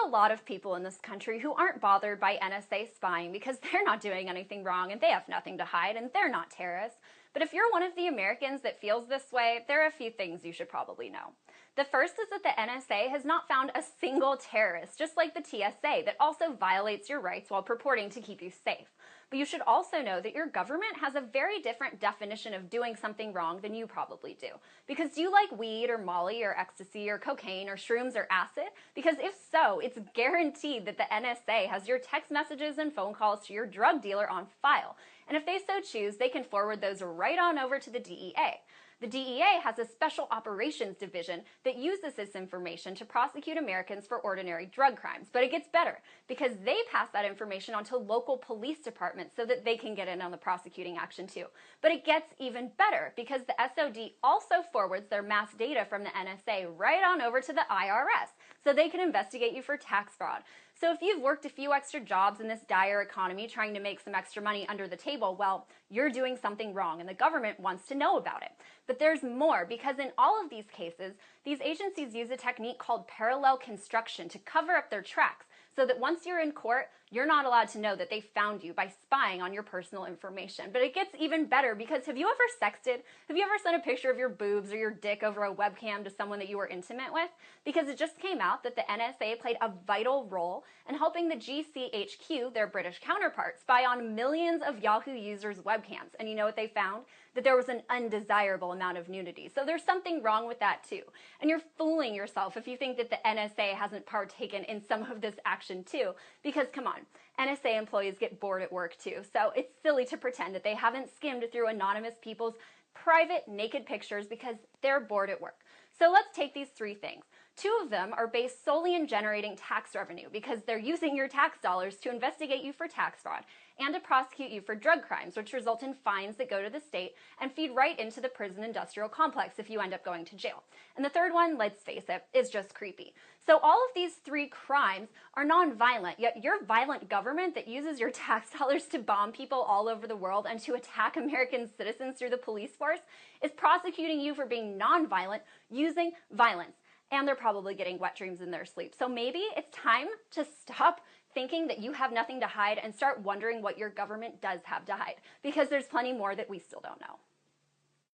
are a lot of people in this country who aren't bothered by NSA spying because they're not doing anything wrong and they have nothing to hide and they're not terrorists. But if you're one of the Americans that feels this way, there are a few things you should probably know. The first is that the NSA has not found a single terrorist, just like the TSA, that also violates your rights while purporting to keep you safe. But you should also know that your government has a very different definition of doing something wrong than you probably do. Because do you like weed or Molly or ecstasy or cocaine or shrooms or acid? Because if so, it's guaranteed that the NSA has your text messages and phone calls to your drug dealer on file. And if they so choose, they can forward those right on over to the DEA. The DEA has a special operations division that uses this information to prosecute Americans for ordinary drug crimes. But it gets better because they pass that information on to local police departments so that they can get in on the prosecuting action too. But it gets even better because the SOD also forwards their mass data from the NSA right on over to the IRS so they can investigate you for tax fraud. So if you've worked a few extra jobs in this dire economy trying to make some extra money under the table, well, you're doing something wrong and the government wants to know about it. But there's more, because in all of these cases, these agencies use a technique called parallel construction to cover up their tracks, so that once you're in court, you're not allowed to know that they found you by spying on your personal information. But it gets even better because have you ever sexted? Have you ever sent a picture of your boobs or your dick over a webcam to someone that you were intimate with? Because it just came out that the NSA played a vital role in helping the GCHQ, their British counterparts, spy on millions of Yahoo users' webcams. And you know what they found? That there was an undesirable amount of nudity. So there's something wrong with that too. And you're fooling yourself if you think that the NSA hasn't partaken in some of this action too. Because come on, NSA employees get bored at work too. So it's silly to pretend that they haven't skimmed through anonymous people's private naked pictures because they're bored at work. So let's take these three things. Two of them are based solely in generating tax revenue because they're using your tax dollars to investigate you for tax fraud and to prosecute you for drug crimes, which result in fines that go to the state and feed right into the prison industrial complex if you end up going to jail. And the third one, let's face it, is just creepy. So all of these three crimes are non-violent, yet your violent government that uses your tax dollars to bomb people all over the world and to attack American citizens through the police force is prosecuting you for being non-violent using violence. And they're probably getting wet dreams in their sleep. So maybe it's time to stop thinking that you have nothing to hide and start wondering what your government does have to hide, because there's plenty more that we still don't know.